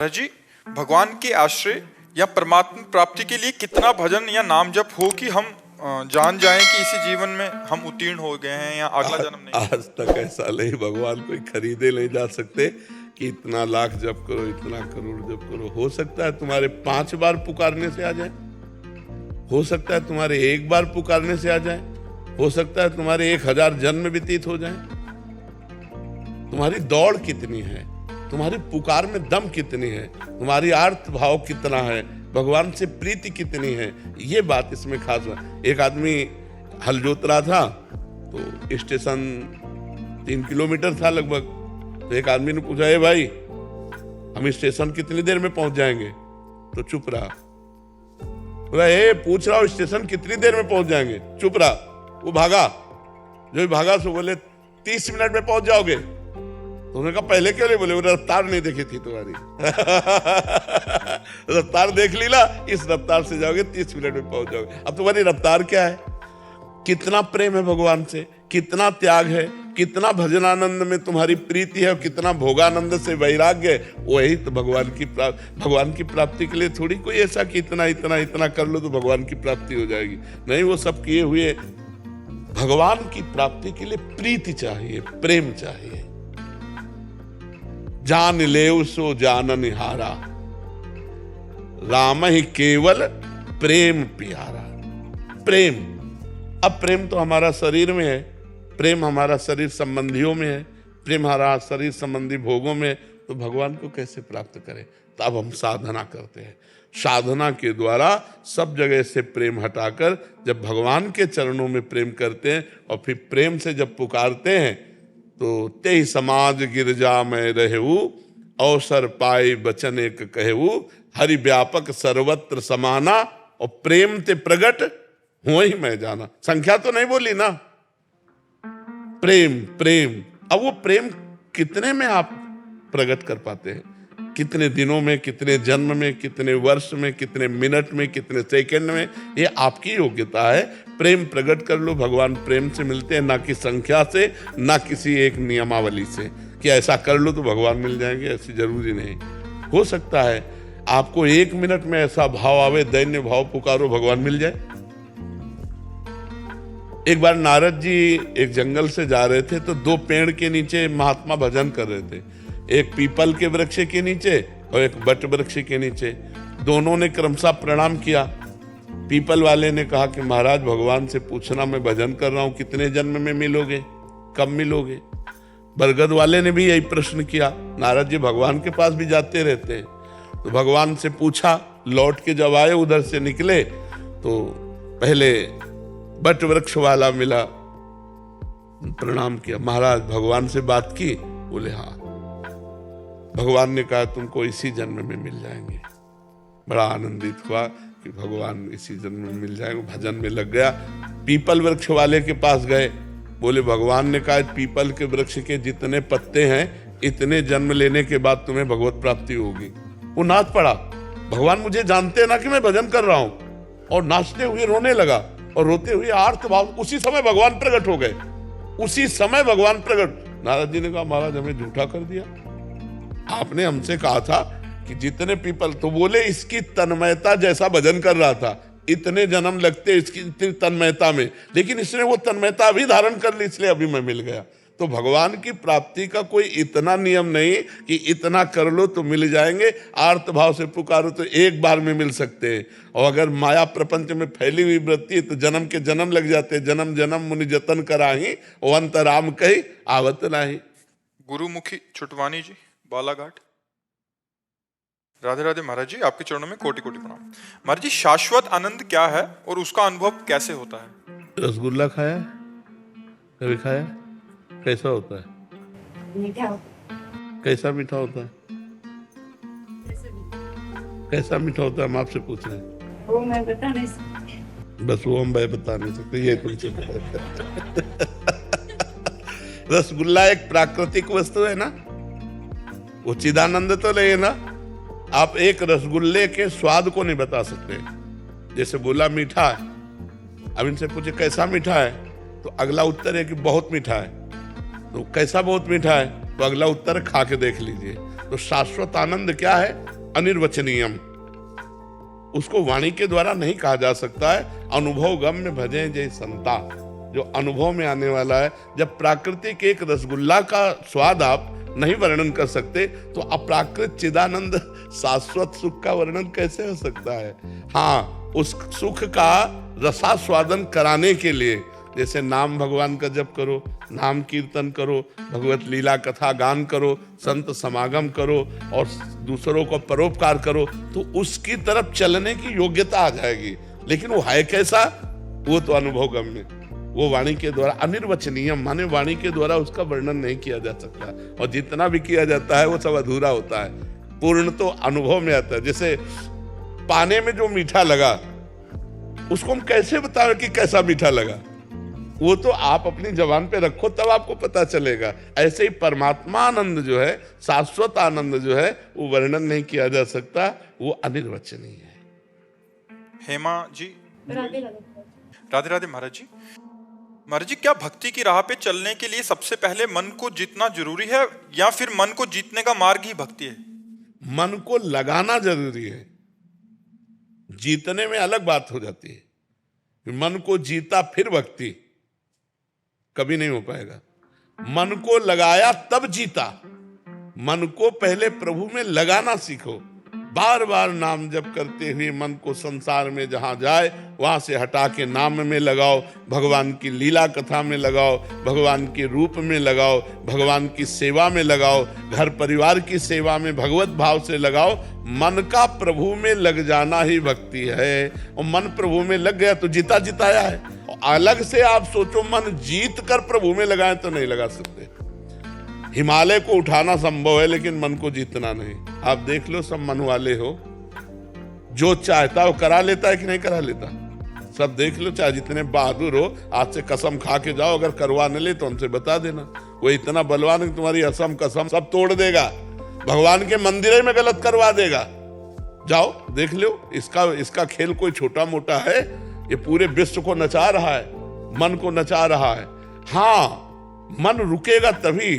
जी, भगवान के आश्रय या परमात्मा प्राप्ति के लिए कितना भजन या नाम जप हो कि हम जान जाएं कि इसी जीवन में हम उत्तीर्ण हो गए हैं या अगला जन्म नहीं। आज तक ऐसा नहीं, भगवान कोई खरीदे नहीं जा सकते कि इतना लाख जप करो, इतना करोड़ जप करो। हो सकता है तुम्हारे 5 बार पुकारने से आ जाए, हो सकता है तुम्हारे 1 बार पुकारने से आ जाए, हो सकता है तुम्हारे 1000 जन्म व्यतीत हो जाए। तुम्हारी दौड़ कितनी है, तुम्हारी पुकार में दम कितनी है, तुम्हारी आर्त भाव कितना है, भगवान से प्रीति कितनी है, ये बात इसमें खास है। एक आदमी हल जोत रहा था तो स्टेशन 3 किलोमीटर था लगभग, तो एक आदमी ने पूछा, भाई हम स्टेशन कितनी देर में पहुंच जाएंगे? तो चुप रहा। बोला, पूछ रहा हूं स्टेशन कितनी देर में पहुंच जाएंगे? चुप रहा। वो भागा, जो भागा सो बोले 30 मिनट में पहुंच जाओगे। तो उन्होंने कहा पहले क्यों नहीं बोले? वो रफ्तार नहीं देखी थी तुम्हारी। रफ्तार देख ली ना, इस रफ्तार से जाओगे 30 मिनट में पहुंच जाओगे। अब तुम्हारी रफ्तार क्या है? कितना प्रेम है भगवान से, कितना त्याग है, कितना भजनानंद में तुम्हारी प्रीति है और कितना भोगानंद से वैराग्य है। वही तो भगवान की प्राप्ति के लिए थोड़ी कोई ऐसा कि इतना इतना इतना कर लो तो भगवान की प्राप्ति हो जाएगी। नहीं, वो सब किए हुए भगवान की प्राप्ति के लिए प्रीति चाहिए, प्रेम चाहिए। जान लेव सो जानन हारा, राम ही केवल प्रेम प्यारा। प्रेम, अब प्रेम तो हमारा शरीर में है, प्रेम हमारा शरीर संबंधियों में है, प्रेम हमारा शरीर संबंधी भोगों में, तो भगवान को कैसे प्राप्त करें? तो अब हम साधना करते हैं। साधना के द्वारा सब जगह से प्रेम हटाकर जब भगवान के चरणों में प्रेम करते हैं और फिर प्रेम से जब पुकारते हैं तो ते समाज गिरजा में रहेऊ, अवसर पाए बचन एक कहेऊ, हरि व्यापक सर्वत्र समाना, और प्रेम ते प्रगट हो ही मैं जाना। संख्या तो नहीं बोली ना, प्रेम प्रेम। अब वो प्रेम कितने में आप प्रकट कर पाते हैं? कितने दिनों में, कितने जन्म में, कितने वर्ष में, कितने मिनट में, कितने सेकंड में, ये आपकी योग्यता है। प्रेम प्रकट कर लो। भगवान प्रेम से मिलते हैं, ना कि संख्या से, ना किसी एक नियमावली से कि ऐसा कर लो तो भगवान मिल जाएंगे, ऐसी जरूरी नहीं। हो सकता है आपको 1 मिनट में ऐसा भाव आवे, दैन्य भाव, पुकारो भगवान मिल जाए। एक बार नारद जी एक जंगल से जा रहे थे तो 2 पेड़ के नीचे महात्मा भजन कर रहे थे, एक पीपल के वृक्ष के नीचे और एक बट वृक्ष के नीचे। दोनों ने क्रमशः प्रणाम किया। पीपल वाले ने कहा कि महाराज भगवान से पूछना, मैं भजन कर रहा हूं, कितने जन्म में मिलोगे, कब मिलोगे? बरगद वाले ने भी यही प्रश्न किया। नारद जी भगवान के पास भी जाते रहते हैं, तो भगवान से पूछा। लौट के जब आए, उधर से निकले तो पहले बट वृक्ष वाला मिला, प्रणाम किया। महाराज भगवान से बात की? बोले हाँ। भगवान ने कहा तुमको इसी जन्म में मिल जाएंगे। बड़ा आनंदित हुआ कि भगवान इसी जन्म में मिल जाएंगे, भजन में लग गया। पीपल वृक्ष वाले के पास गए, बोले भगवान ने कहा पीपल के वृक्ष के जितने पत्ते हैं, इतने जन्म लेने के बाद तुम्हें भगवत प्राप्ति होगी। वो नाच पड़ा, भगवान मुझे जानते हैं ना कि मैं भजन कर रहा हूं, और नाचते हुए रोने लगा और रोते हुए आर्त भाव। उसी समय भगवान प्रकट हो गए, उसी समय भगवान प्रकट। नारद जी ने कहा महाराज हमें झूठा कर दिया, आपने हमसे कहा था कि जितने पीपल, तो बोले इसकी तन्मयता जैसा भजन कर रहा था, इतने जन्म लगते इसकी इतनी तन्मयता में, लेकिन इसने वो तन्मयता अभी धारण कर ली, इसलिए अभी मैं मिल गया। तो भगवान की प्राप्ति का कोई इतना नियम नहीं कि इतना कर लो तो मिल जाएंगे। आर्त भाव से पुकारो तो 1 बार में मिल सकते हैं, और अगर माया प्रपंच में फैली हुई वृत्ति है तो जन्म के जन्म लग जाते हैं। जन्म जन्म मुनि जतन कराही, ओ अंत राम कही आवत नाही। गुरुमुखी छुटवानी जी, बालाघाट। राधे राधे महाराज जी, आपके चरणों में कोटि कोटि प्रणाम। महाराज जी, शाश्वत आनंद क्या है और उसका अनुभव कैसे होता है? रसगुल्ला खाया, कभी खाया? कैसा होता है? मीठा। कैसा मीठा होता है? कैसा मीठा होता है? हम आपसे पूछ रहे हैं। वो मैं बता नहीं सकती। बस वो हम बता नहीं सकते, ये तुमसे रसगुल्ला एक प्राकृतिक वस्तु है ना, वो चिदानंद तो नहीं है ना। आप एक रसगुल्ले के स्वाद को नहीं बता सकते। जैसे बोला मीठा है, अब इनसे पूछे कैसा मीठा है, तो अगला उत्तर है कि बहुत मीठा है। तो कैसा बहुत मीठा है, तो अगला उत्तर खा के देख लीजिए। तो शाश्वत आनंद क्या है? अनिर्वचनीयम, उसको वाणी के द्वारा नहीं कहा जा सकता है। अनुभव गम्य भजे जय संता, जो अनुभव में आने वाला है। जब प्राकृतिक एक रसगुल्ला का स्वाद आप नहीं वर्णन कर सकते तो अप्राकृत चिदानंद शाश्वत सुख का वर्णन कैसे हो सकता है। हाँ, उस सुख का रसास्वादन कराने के लिए, जैसे नाम भगवान का जप करो, नाम कीर्तन करो, भगवत लीला कथा गान करो, संत समागम करो और दूसरों को परोपकार करो, तो उसकी तरफ चलने की योग्यता आ जाएगी। लेकिन वो है कैसा, वो तो अनुभव गम्य, वो वाणी के द्वारा अनिर्वचनीय, माने वाणी के द्वारा उसका वर्णन नहीं किया जा सकता, और जितना भी किया जाता है वो सब अधूरा होता है। पूर्ण तो अनुभव में आता है। जैसे पाने में जो मीठा लगा, उसको हम कैसे बताएं कि कैसा मीठा लगा, वो तो आप अपनी जबान पे रखो तब आपको पता चलेगा। ऐसे ही परमात्मा आनंद जो है, शाश्वत आनंद जो है, वो वर्णन नहीं किया जा सकता, वो अनिर्वचनीय है। हेमा जी, राधे राधे राधे महाराज जी। महाराज जी, क्या भक्ति की राह पे चलने के लिए सबसे पहले मन को जीतना जरूरी है, या फिर मन को जीतने का मार्ग ही भक्ति है? मन को लगाना जरूरी है, जीतने में अलग बात हो जाती है। मन को जीता फिर भक्ति कभी नहीं हो पाएगा। मन को लगाया तब जीता। मन को पहले प्रभु में लगाना सीखो। बार बार नाम जप करते हुए मन को संसार में जहां जाए वहां से हटा के नाम में लगाओ, भगवान की लीला कथा में लगाओ, भगवान के रूप में लगाओ, भगवान की सेवा में लगाओ, घर परिवार की सेवा में भगवत भाव से लगाओ। मन का प्रभु में लग जाना ही भक्ति है। और मन प्रभु में लग गया तो जीता जिताया है। और अलग से आप सोचो मन जीत कर प्रभु में लगाए तो नहीं लगा सकते। हिमालय को उठाना संभव है लेकिन मन को जीतना नहीं। आप देख लो, सब मन वाले हो, जो चाहता वो करा लेता है कि नहीं करा लेता। सब देख लो, चाहे जितने बहादुर हो, आज से कसम खा के जाओ, अगर करवा न ले तो हमसे बता देना। वो इतना बलवान है कि तुम्हारी असम कसम सब तोड़ देगा, भगवान के मंदिर में गलत करवा देगा। जाओ देख लो, इसका खेल कोई छोटा मोटा है? ये पूरे विश्व को नचा रहा है, मन को नचा रहा है। हाँ, मन रुकेगा तभी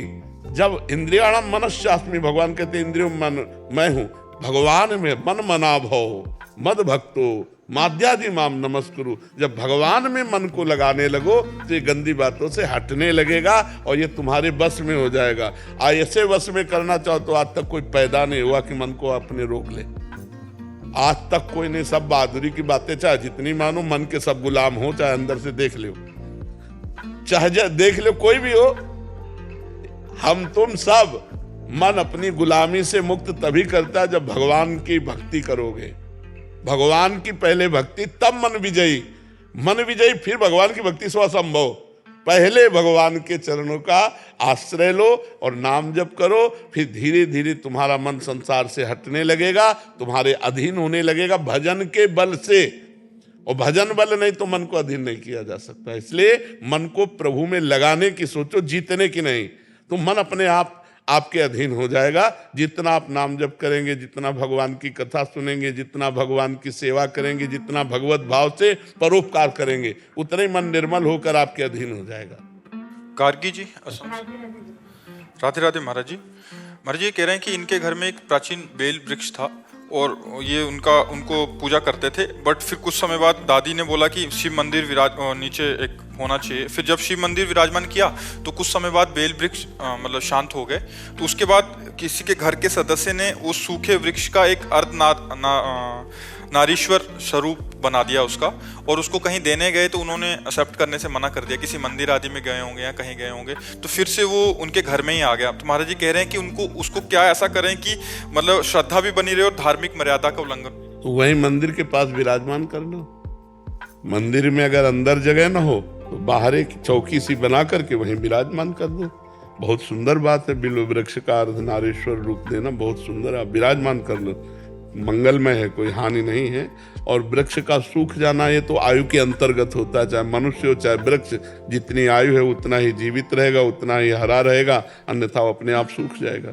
जब इंद्रियाणाम मनश्चास्मि, भगवान कहते इंद्रियों मन मैं हूं, भगवान में मन मना भव मद भक्तो माध्यादि माम नमस्कुरु। जब भगवान में मन को लगाने लगो तो ये गंदी बातों से हटने लगेगा और ये तुम्हारे बस में हो जाएगा। ऐसे बस में करना चाहो तो आज तक कोई पैदा नहीं हुआ कि मन को अपने रोक ले। आज तक कोई नहीं, सब बहादुरी की बातें, चाहे जितनी मानो, मन के सब गुलाम हो, चाहे अंदर से देख लो, चाहे देख लो कोई भी हो, हम तुम सब मन अपनी गुलामी से मुक्त तभी करता है जब भगवान की भक्ति करोगे। भगवान की पहले भक्ति, तब मन विजयी। मन विजयी फिर भगवान की भक्ति स्वसंभव। पहले भगवान के चरणों का आश्रय लो और नाम जप करो, फिर धीरे धीरे तुम्हारा मन संसार से हटने लगेगा, तुम्हारे अधीन होने लगेगा भजन के बल से। और भजन बल नहीं तो मन को अधीन नहीं किया जा सकता। इसलिए मन को प्रभु में लगाने की सोचो, जीतने की नहीं। तो मन अपने आप आपके अधीन हो जाएगा। जितना आप नाम जप करेंगे, जितना भगवान की कथा सुनेंगे, जितना भगवान की सेवा करेंगे, जितना भगवत भाव से परोपकार करेंगे, उतना ही मन निर्मल होकर आपके अधीन हो जाएगा। गार्गी जी, राधे राधे महाराज जी। महाराज जी कह रहे हैं कि इनके घर में एक प्राचीन बेल वृक्ष था और ये उनको पूजा करते थे, बट फिर कुछ समय बाद दादी ने बोला कि शिव मंदिर नीचे एक होना चाहिए। फिर जब शिव मंदिर विराजमान किया तो कुछ समय बाद बेल वृक्ष मतलब शांत हो गए। तो उसके बाद किसी के घर के सदस्य ने उस सूखे वृक्ष का एक नारीश्वर स्वरूप बना दिया उसका, और उसको कहीं देने गए तो उन्होंने एक्सेप्ट करने से मना कर दिया। किसी मंदिर आदि में गए होंगे या कहीं गए होंगे, तो फिर से वो उनके घर में ही आ गया। तो महाराज जी कह रहे हैं कि उसको क्या ऐसा करें कि मतलब श्रद्धा भी बनी रहे और धार्मिक मर्यादा का उल्लंघन? तो वही मंदिर के पास विराजमान कर लो। मंदिर में अगर अंदर जगह ना हो तो बाहर एक चौकी सी बना करके वहीं विराजमान कर दो। बहुत सुंदर बात है, बिल्व वृक्ष का अर्धनारीश्वर रूप देना बहुत सुंदर। आप विराजमान कर लो, मंगलमय है, कोई हानि नहीं है। और वृक्ष का सूख जाना ये तो आयु के अंतर्गत होता है, चाहे मनुष्य हो चाहे वृक्ष। जितनी आयु है उतना ही जीवित रहेगा, उतना ही हरा रहेगा, अन्यथा वो अपने आप सूख जाएगा।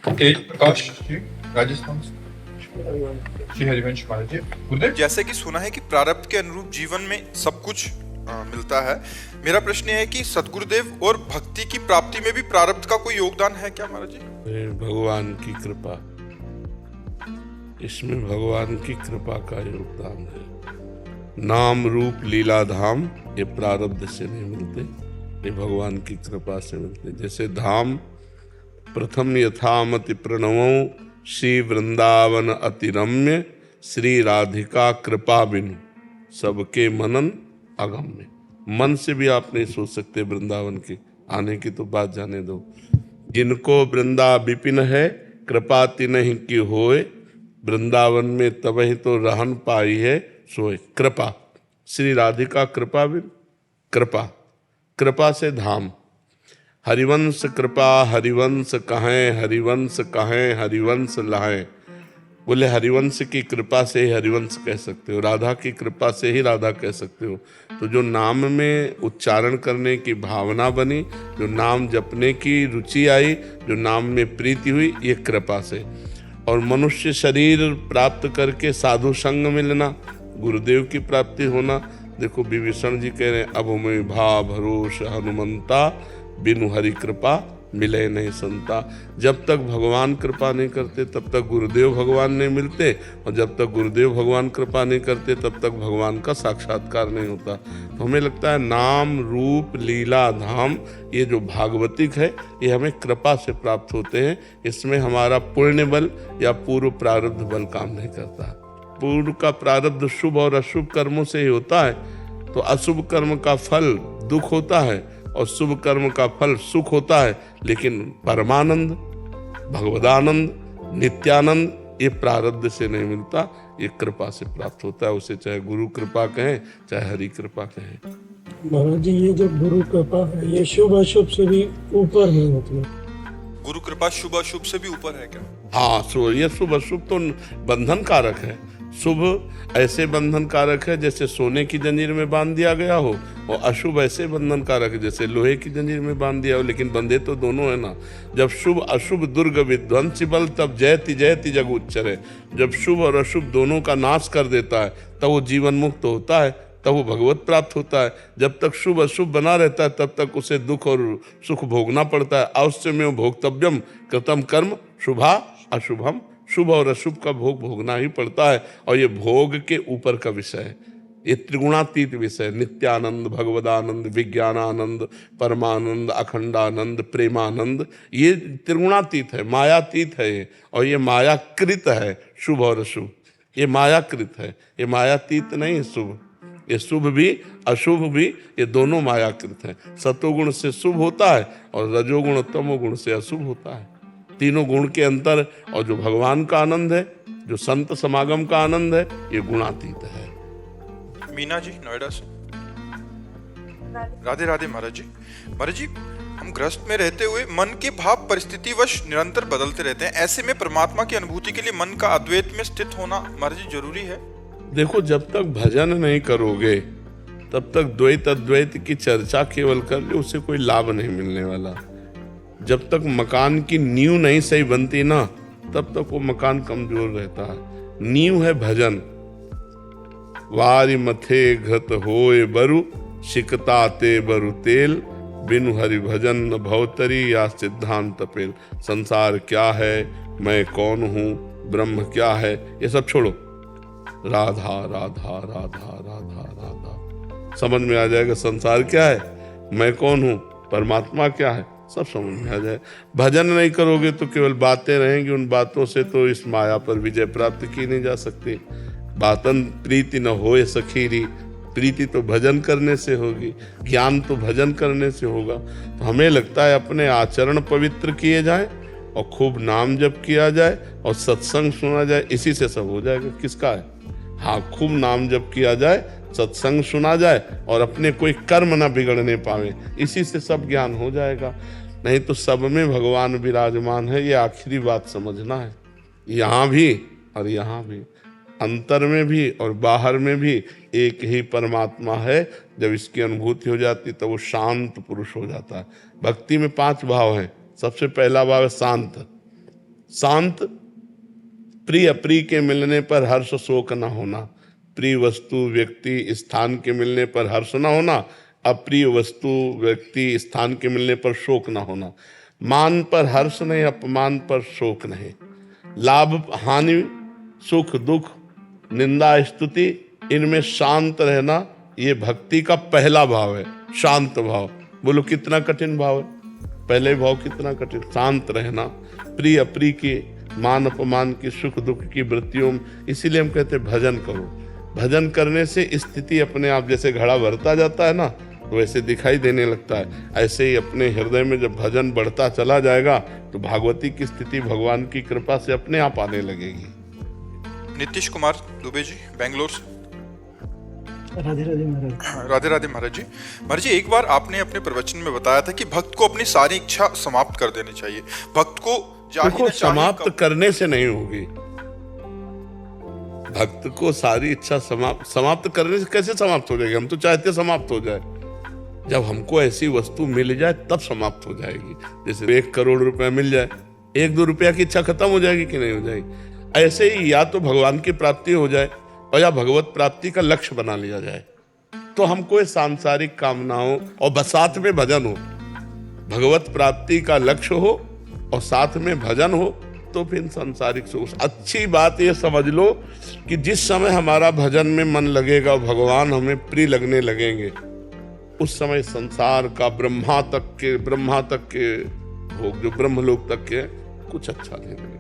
प्रकाश जी, राजस्थान से। श्री हरिवंश महाराज जी। गुरुदेव, जैसे कि सुना है कि प्रारब्ध के अनुरूप जीवन में सब कुछ मिलता है। मेरा प्रश्न है कि सद्गुरुदेव और भक्ति की प्राप्ति में भी प्रारब्ध का कोई योगदान है क्या महाराज जी? भगवान की कृपा, इसमें भगवान की कृपा का योगदान है। नाम रूप लीला धाम ये प्रारब्ध से नहीं मिलते, ये भगवान की कृपा से मिलते। जैसे धाम प्रथम यथामति प्रणवों श्री वृंदावन अति रम्य, श्री राधिका कृपा बिनु सबके मनन अगम्य। मन से भी आप नहीं सोच सकते वृंदावन के आने की तो बात जाने दो। जिनको वृंदा विपिन है, कृपा तिन्हि की होए, वृंदावन में तबहि तो रहन पाई है सोए। कृपा, श्री राधिका कृपा बिन, कृपा, कृपा से धाम। हरिवंश कृपा हरिवंश कहें, हरिवंश कहें हरिवंश लाएं। बोले हरिवंश की कृपा से ही हरिवंश कह सकते हो, राधा की कृपा से ही राधा कह सकते हो। तो जो नाम में उच्चारण करने की भावना बनी, जो नाम जपने की रुचि आई, जो नाम में प्रीति हुई, ये कृपा से। और मनुष्य शरीर प्राप्त करके साधु संग मिलना, गुरुदेव की प्राप्ति होना। देखो विभीषण जी कह रहे हैं, अब मैं भा भरोस हनुमंता, बिनु हरि कृपा मिले नहीं संता। जब तक भगवान कृपा नहीं करते तब तक गुरुदेव भगवान नहीं मिलते, और जब तक गुरुदेव भगवान कृपा नहीं करते तब तक भगवान का साक्षात्कार नहीं होता। तो हमें लगता है नाम रूप लीला धाम ये जो भागवतिक है ये हमें कृपा से प्राप्त होते हैं। इसमें हमारा पुण्य बल या पूर्व प्रारब्ध बल काम नहीं करता। पूर्व का प्रारब्ध शुभ और अशुभ कर्मों से ही होता है, तो अशुभ कर्म का फल दुख होता है और शुभ कर्म का फल सुख होता है। लेकिन परमानंद, भगवदानंद, नित्यानंद ये प्रारब्ध से नहीं मिलता, ये कृपा से प्राप्त होता है। उसे चाहे गुरु कृपा कहें चाहे हरि कृपा कहें। महाराज जी ये जो गुरु कृपा है ये शुभ अशुभ से भी ऊपर है, मतलब गुरु कृपा शुभ अशुभ से भी ऊपर है क्या? हाँ, सो ये शुभ अशुभ तो बंधन कारक है। शुभ ऐसे बंधन कारक है जैसे सोने की जंजीर में बांध दिया गया हो, और अशुभ ऐसे बंधन कारक है जैसे लोहे की जंजीर में बांध दिया हो, लेकिन बंधे तो दोनों है ना। जब शुभ अशुभ दुर्ग विध्वंसी बल, तब जयति जयति जग उच्चरे। जब शुभ और अशुभ दोनों का नाश कर देता है तब वो जीवन मुक्त होता है, तब वो भगवत प्राप्त होता है। जब तक शुभ अशुभ बना रहता है तब तक उसे दुख और सुख भोगना पड़ता है। अवश्यमेव भोक्तव्यम कृतम कर्म शुभा अशुभम, शुभ और अशुभ का भोग भोगना ही पड़ता है। और ये भोग के ऊपर का विषय है, ये त्रिगुणातीत विषय। नित्यानंद, भगवदानंद, विज्ञानानंद, परमानंद, अखंडानंद, प्रेमानंद, ये त्रिगुणातीत है, मायातीत है ये। और ये मायाकृत है शुभ और अशुभ, ये मायाकृत है, ये मायातीत नहीं है शुभ। ये शुभ भी अशुभ भी ये दोनों मायाकृत हैं। सतोगुण से शुभ होता है और रजोगुण तमोगुण से अशुभ होता है। तीनों गुण के अंतर, और जो भगवान का आनंद है, जो संत समागम का आनंद है, ये गुणातीत है। मीना जी नोएडा से। राधे राधे महाराज जी। महाराज जी, हम गृहस्थ में रहते हुए मन के भाव परिस्थितिवश निरंतर बदलते रहते हैं। ऐसे में परमात्मा की अनुभूति के लिए मन का अद्वैत में स्थित होना महाराज जी जरूरी है? देखो, जब तक भजन नहीं करोगे तब तक द्वैत अद्वैत की चर्चा केवल कर लो, उससे कोई लाभ नहीं मिलने वाला। जब तक मकान की नींव नहीं सही बनती ना, तब तक वो मकान कमजोर रहता है। नींव है भजन। वारी मथे घृत होए बरु, शिकता ते बरु तेल, बिनु हरि भजन न भवतरी या सिद्धांत पेल। संसार क्या है, मैं कौन हूँ, ब्रह्म क्या है, ये सब छोड़ो। राधा राधा राधा राधा राधा, समझ में आ जाएगा। संसार क्या है, मैं कौन हूँ, परमात्मा क्या है, सब समझ में आ जाए। भजन नहीं करोगे तो केवल बातें रहेंगी, उन बातों से तो इस माया पर विजय प्राप्त की नहीं जा सकती। बातन प्रीति न होए सखीरी, प्रीति तो भजन करने से होगी, ज्ञान तो भजन करने से होगा। तो हमें लगता है अपने आचरण पवित्र किए जाए और खूब नाम जप किया जाए और सत्संग सुना जाए, इसी से सब हो जाएगा। किसका है? हाँ, खूब नाम जप किया जाए, सत्संग सुना जाए और अपने कोई कर्म ना बिगड़ने पावे, इसी से सब ज्ञान हो जाएगा। नहीं तो सब में भगवान विराजमान है, ये आखिरी बात समझना है। यहाँ भी और यहाँ भी, अंतर में भी और बाहर में भी एक ही परमात्मा है। जब इसकी अनुभूति हो जाती तो वो शांत पुरुष हो जाता है। भक्ति में 5 भाव हैं। सबसे पहला भाव है शांत। शांत, प्रिय अप्रिय के मिलने पर हर्ष शोक न होना। प्रिय वस्तु व्यक्ति स्थान के मिलने पर हर्ष न होना, अप्रिय वस्तु व्यक्ति स्थान के मिलने पर शोक न होना। मान पर हर्ष नहीं, अपमान पर शोक नहीं। लाभ हानि सुख दुख, निंदा स्तुति, इनमें शांत रहना, ये भक्ति का पहला भाव है, शांत भाव। बोलो कितना कठिन भाव है, पहले भाव कितना कठिन, शांत रहना, प्रिय अप्रिय की, मान अपमान की, सुख दुख की वृत्तियों में। इसीलिए हम कहते हैं भजन करो। भजन करने से स्थिति अपने आप, जैसे घड़ा भरता जाता है ना, तो वैसे दिखाई देने लगता है। ऐसे ही अपने हृदय में जब भजन बढ़ता चला जाएगा तो भागवती की स्थिति भगवान की कृपा से अपने आप आने लगेगी। नीतीश कुमार दुबे जी, बेंगलोर से। राधे राधे महाराज। राधे राधे महाराज जी। महाराज जी, एक बार आपने अपने प्रवचन में बताया था कि भक्त को अपनी सारी इच्छा समाप्त कर देनी चाहिए। भक्त को देखो, समाप्त करने से नहीं होगी। भक्त को सारी इच्छा समाप्त करने से कैसे समाप्त हो जाएगी? हम तो चाहते समाप्त हो जाए। जब हमको ऐसी वस्तु मिल जाए तब समाप्त हो जाएगी। जैसे 1 करोड़ रुपया मिल जाए, 1-2 रुपया की इच्छा खत्म हो जाएगी कि नहीं हो जाएगी? ऐसे ही या तो भगवान की प्राप्ति हो जाए और या भगवत प्राप्ति का लक्ष्य बना लिया जाए। तो हमको सांसारिक कामनाओं और बसात में भजन हो, भगवत प्राप्ति का लक्ष्य हो और साथ में भजन हो, तो फिर सांसारिक सुख। अच्छी बात ये समझ लो कि जिस समय हमारा भजन में मन लगेगा, भगवान हमें प्रिय लगने लगेंगे, उस समय संसार का ब्रह्मा तक के भोग, जो ब्रह्मलोक तक के, कुछ अच्छा नहीं लगेगा।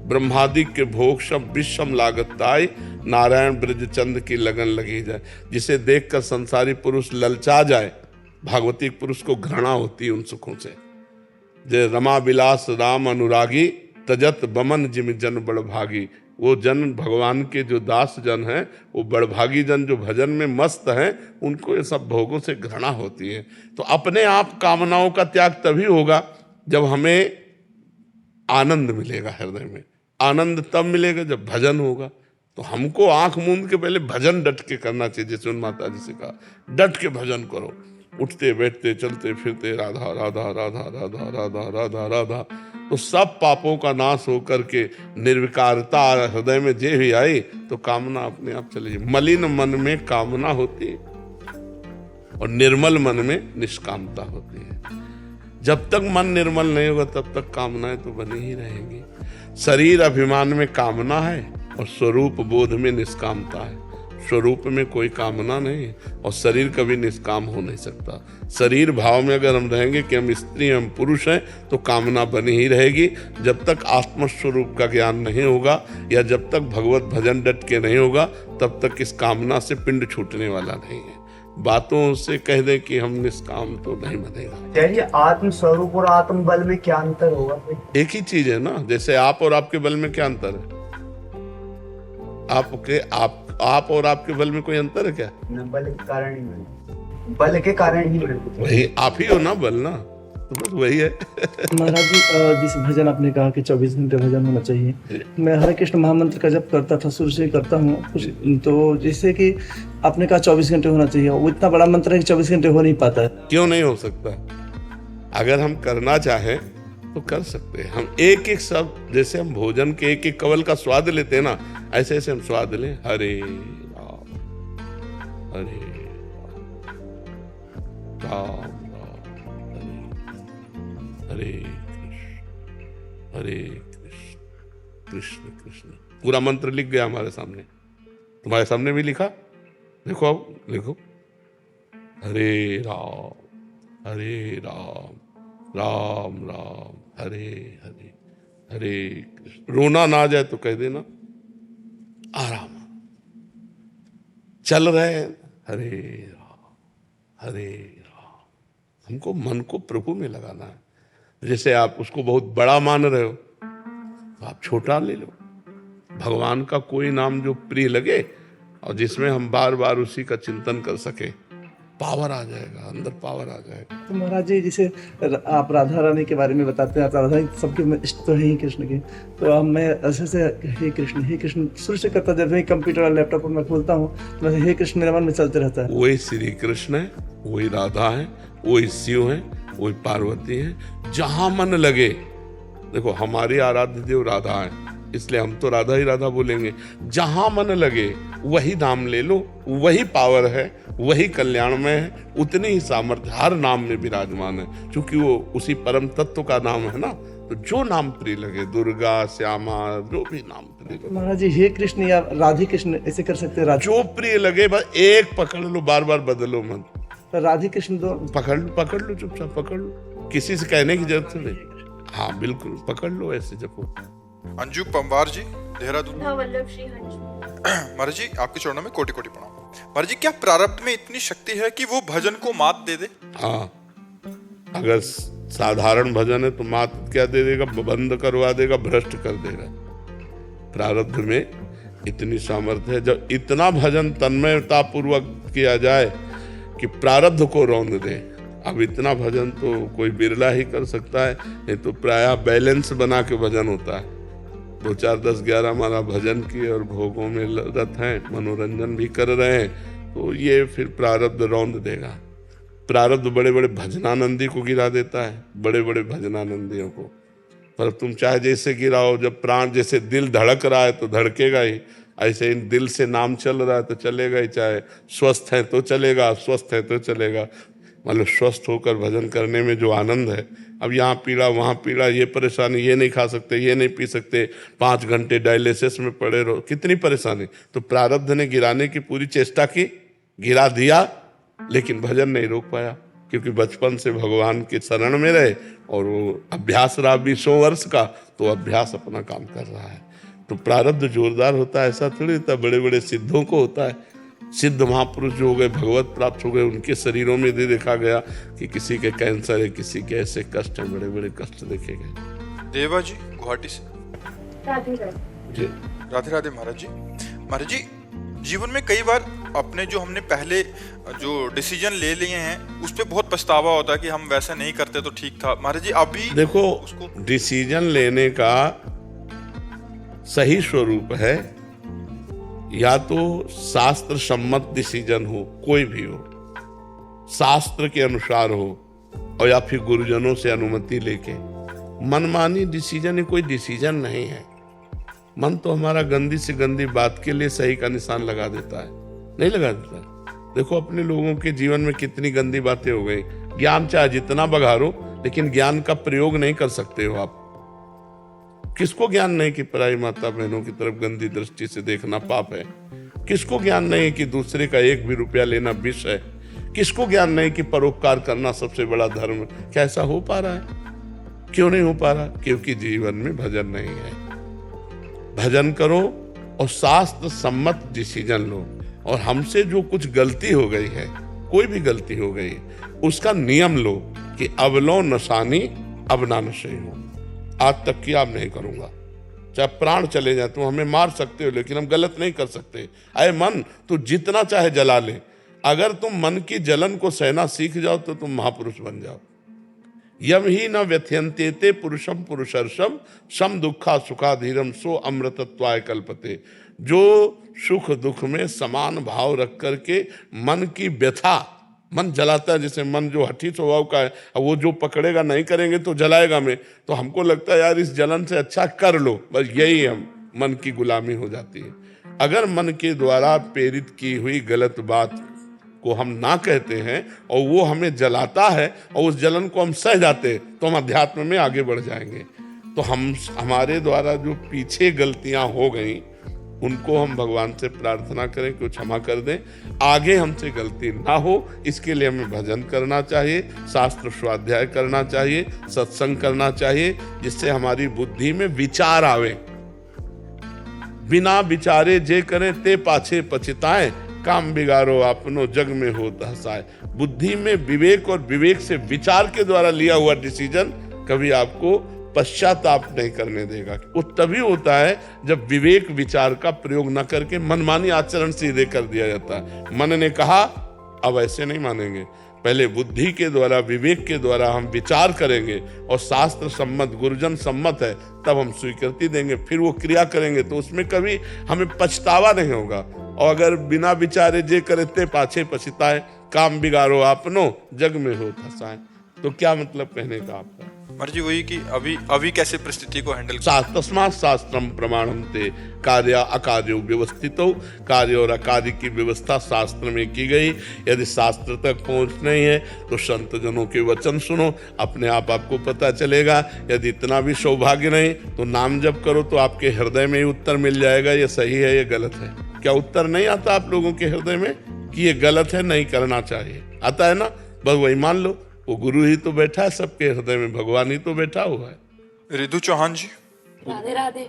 ब्रह्मादि के भोग सब विषम लागताई, नारायण ब्रज चंद की लगन लगी जाए। जिसे देखकर संसारी पुरुष ललचा जाए, भागवती पुरुष को घृणा होती है उन सुखों से। जय रमा विलास राम अनुरागी, तजत बमन जिम जन बड़भागी। वो जन भगवान के जो दास जन हैं, वो बड़भागी जन जो भजन में मस्त हैं, उनको ये सब भोगों से घृणा होती है। तो अपने आप कामनाओं का त्याग तभी होगा जब हमें आनंद मिलेगा हृदय में। आनंद तब मिलेगा जब भजन होगा। तो हमको आंख मूंद के पहले भजन डट के करना चाहिए। जैसे उन माता जी से कहा, डट के भजन करो, उठते बैठते चलते फिरते राधा राधा राधा राधा राधा राधा राधा। तो सब पापों का नाश होकर के निर्विकारता हृदय में जे भी आई, तो कामना अपने आप चली जाए। मलिन मन में कामना होती है और निर्मल मन में निष्कामता होती है। जब तक मन निर्मल नहीं होगा तब तक कामनाएं तो बनी ही रहेंगी। शरीर अभिमान में कामना है और स्वरूप बोध में निष्कामता है। स्वरूप में कोई कामना नहीं है और शरीर कभी निष्काम हो नहीं सकता। शरीर भाव में अगर हम रहेंगे कि हम स्त्री हम पुरुष हैं, तो कामना बनी ही रहेगी। जब तक आत्मस्वरूप का ज्ञान नहीं होगा या जब तक भगवत भजन डट के नहीं होगा, तब तक इस कामना से पिंड छूटने वाला नहीं है। बातों से कह दे कि हम निष्काम, तो नहीं बनेगा। चलिए, आत्म स्वरूप और आत्म बल में क्या अंतर होगा? एक ही चीज है ना। जैसे आप और आपके बल में क्या अंतर है? आप और आपके बल में कोई अंतर है क्या? बल के कारण ही बल, बल के कारण ही बल। वही आप ही हो ना, बल ना, तो बस वही है। महाराज जी, जिस भजन आपने कहा कि 24 घंटे भजन होना चाहिए, मैं हरे कृष्ण महामंत्र का जप करता था, शुरू से करता हूँ कुछ। तो जैसे कि आपने कहा 24 घंटे होना चाहिए, वो इतना बड़ा मंत्र है कि 24 घंटे हो नहीं पाता है। क्यों नहीं हो सकता? अगर हम करना चाहें तो कर सकते हैं। हम एक एक शब्द, जैसे हम भोजन के एक एक कवल का स्वाद लेते हैं ना, ऐसे ऐसे हम स्वाद लें। हरे राम हरे राम राम हरे हरे कृष्ण कृष्ण कृष्ण। पूरा मंत्र लिख गया हमारे सामने, तुम्हारे सामने भी लिखा। देखो, अब लिखो, हरे राम राम राम हरे हरे हरे कृष्ण। रोना ना आ जाए तो कह देना आराम, चल रहे हैं हरे राम। हमको मन को प्रभु में लगाना है। जैसे आप उसको बहुत बड़ा मान रहे हो, तो आप छोटा ले लो। भगवान का कोई नाम जो प्रिय लगे और जिसमें हम बार बार उसी का चिंतन कर सके, पावर आ जाएगा, अंदर पावर आ जाएगा। तो महाराज जी, जैसे आप राधा रानी के बारे में बताते हैं, राधा रानी सबके इष्ट तो है ही कृष्ण के। तो अब मैं ऐसे से हे कृष्ण शुरू से करता, जब मैं कंप्यूटर और लैपटॉप पर मैं खोलता हूँ, तो हे कृष्ण मेरे मन में चलते रहता है। वही श्री कृष्ण है, वही राधा है, वही शिव है, वही पार्वती है। जहां मन लगे, देखो हमारी आराध्य देव राधा है, इसलिए हम तो राधा ही राधा बोलेंगे। जहां मन लगे वही नाम ले लो, वही पावर है, वही कल्याण में है, उतनी ही सामर्थ्य हर नाम में विराजमान है। क्योंकि वो उसी परम तत्व का नाम है ना, तो जो नाम प्रिय लगे, दुर्गा, श्यामा, जो भी नाम प्रिय लगे, महाराज जी हे कृष्ण या राधे कृष्ण ऐसे कर सकते हैं? राधे जो प्रिय लगे बस एक पकड़ लो, बार बार बदलो मत। राधे कृष्ण दो पकड़ लो चुपचाप पकड़ लो, किसी से कहने की जरूरत नहीं। हाँ बिल्कुल पकड़ लो, ऐसे जपो। अंजू पंवार जी, देहरादून। वल्लभ श्री हंस। महाराज जी आपके चरणों में कोटि कोटि प्रणाम। महाराज जी क्या प्रारब्ध में इतनी शक्ति है कि वो भजन को मात दे दे? हाँ, अगर साधारण भजन है तो मात क्या दे देगा, बंद करवा देगा, भ्रष्ट कर देगा। प्रारब्ध में इतनी सामर्थ्य है, जब इतना भजन तन्मयता पूर्वक किया जाए कि प्रारब्ध को रौंद दे। अब इतना भजन तो कोई बिरला ही कर सकता है, नहीं तो प्रायः बैलेंस बना के भजन होता है। 2, 4, 10, 11 हमारा भजन किए और भोगों में रत हैं, मनोरंजन भी कर रहे हैं, तो ये फिर प्रारब्ध रौंद देगा। प्रारब्ध बड़े बड़े भजनानंदी को गिरा देता है, बड़े बड़े भजनानंदियों को। पर तुम चाहे जैसे गिराओ, जब प्राण जैसे दिल धड़क रहा है तो धड़केगा ही, ऐसे इन दिल से नाम चल रहा है तो चलेगा ही। चाहे स्वस्थ है तो चलेगा, अस्वस्थ है तो चलेगा। मतलब स्वस्थ होकर भजन करने में जो आनंद है, अब यहाँ पीड़ा वहाँ पीड़ा, ये परेशानी, ये नहीं खा सकते, ये नहीं पी सकते, 5 घंटे डायलिसिस में पड़े रहो, कितनी परेशानी। तो प्रारब्ध ने गिराने की पूरी चेष्टा की, गिरा दिया, लेकिन भजन नहीं रोक पाया, क्योंकि बचपन से भगवान के शरण में रहे और वो अभ्यास रहा 20 वर्ष का, तो अभ्यास अपना काम कर रहा है। तो प्रारब्ध जोरदार होता है, ऐसा थोड़ी होता है। बड़े बड़े सिद्धों को होता है, सिद्ध महापुरुष जो हो गए, भगवत प्राप्त हो गए, उनके शरीरों में भी देखा गया कि किसी के कैंसर है, किसी के ऐसे कष्ट हैं, बड़े बड़े कष्ट देखे गए। देवा जी गुवाहाटी से। राधे राधे। जी राधे राधे महाराज जी। महाराज जी जीवन में कई बार अपने जो हमने पहले जो डिसीजन ले लिए हैं उस पर बहुत पछतावा होता है कि हम वैसा नहीं करते तो ठीक था। महाराज जी अभी देखो, उसको डिसीजन लेने का सही स्वरूप है या तो शास्त्र सम्मत डिसीजन हो, कोई भी हो, शास्त्र के अनुसार हो, और या फिर गुरुजनों से अनुमति लेके। मनमानी डिसीजन ही कोई डिसीजन नहीं है। मन तो हमारा गंदी से गंदी बात के लिए सही का निशान लगा देता है, नहीं लगा देता। देखो अपने लोगों के जीवन में कितनी गंदी बातें हो गई। ज्ञान चाहे जितना बघारो, लेकिन ज्ञान का प्रयोग नहीं कर सकते हो आप। किसको ज्ञान नहीं कि पराई माता बहनों की तरफ गंदी दृष्टि से देखना पाप है? किसको ज्ञान नहीं कि दूसरे का 1 भी रुपया लेना विष है? किसको ज्ञान नहीं कि परोपकार करना सबसे बड़ा धर्म? क्या ऐसा हो पा रहा है? क्यों नहीं हो पा रहा? क्योंकि जीवन में भजन नहीं है। भजन करो और शास्त्र सम्मत डिसीजन लो, और हमसे जो कुछ गलती हो गई है, कोई भी गलती हो गई, उसका नियम लो कि अब लो नशानी अब ना नशे हो। आज तक की अब नहीं करूंगा, चाहे प्राण चले जाए, तुम हमें मार सकते हो लेकिन हम गलत नहीं कर सकते। अरे मन, तू जितना चाहे जला ले, अगर तुम मन की जलन को सहना सीख जाओ तो तुम महापुरुष बन जाओ। यम ही न व्यथयन्ते पुरुषम पुरुषर्षम सम दुखा सुखाधीरम सो अमृतत्वाय कल्पते। जो सुख दुख में समान भाव रख करके मन की व्यथा, मन जलाता है, जैसे मन जो हठी स्वभाव का है, अब वो जो पकड़ेगा नहीं करेंगे तो जलाएगा में, तो हमको लगता है यार इस जलन से अच्छा कर लो, बस यही हम मन की गुलामी हो जाती है। अगर मन के द्वारा प्रेरित की हुई गलत बात को हम ना कहते हैं और वो हमें जलाता है और उस जलन को हम सह जाते हैं, तो हम अध्यात्म में आगे बढ़ जाएंगे। तो हमारे द्वारा जो पीछे गलतियां हो गई उनको हम भगवान से प्रार्थना करें कि वो क्षमा कर दें, आगे हमसे गलती ना हो। इसके लिए हमें भजन करना चाहिए, शास्त्र स्वाध्याय करना चाहिए, सत्संग करना चाहिए, जिससे हमारी बुद्धि में विचार आवे। बिना विचारे जे करें ते पाछे पछताएं, काम बिगाड़ो अपनो जग में हो हंसाए। बुद्धि में विवेक और विवेक से विचार के द्वारा लिया हुआ डिसीजन कभी आपको पश्चाताप नहीं करने देगा। वो तभी होता है जब विवेक विचार का प्रयोग न करके मनमानी आचरण सीधे कर दिया जाता है। मन ने कहा, अब ऐसे नहीं मानेंगे, पहले बुद्धि के द्वारा विवेक के द्वारा हम विचार करेंगे और शास्त्र सम्मत गुरुजन सम्मत है तब हम स्वीकृति देंगे, फिर वो क्रिया करेंगे, तो उसमें कभी हमें पछतावा नहीं होगा। और अगर बिना विचारे जे करते पाछे पछताए, काम बिगाड़ो आपनो जग में हो हंसाए, तो क्या मतलब कहने का आपका? महाराज जी वही कि अभी कैसे परिस्थिति को हैंडल तस्मात् शास्त्रम प्रमाणन्ते कार्य अकार्यो व्यवस्थितो। कार्य और अकार्य की व्यवस्था शास्त्र में की गई। यदि शास्त्र तक पहुंचना ही है तो संत जनों के वचन सुनो, अपने आप आपको पता चलेगा। यदि इतना भी सौभाग्य नहीं तो नाम जप करो तो आपके हृदय में ही उत्तर मिल जाएगा, ये सही है ये गलत है। क्या उत्तर नहीं आता आप लोगों के हृदय में कि ये गलत है, नहीं करना चाहिए? आता है ना, बस वही मान लो। वो गुरु ही तो बैठा है सबके हृदय में, भगवान ही तो बैठा हुआ है। रिधु चौहान जी। राधे राधे।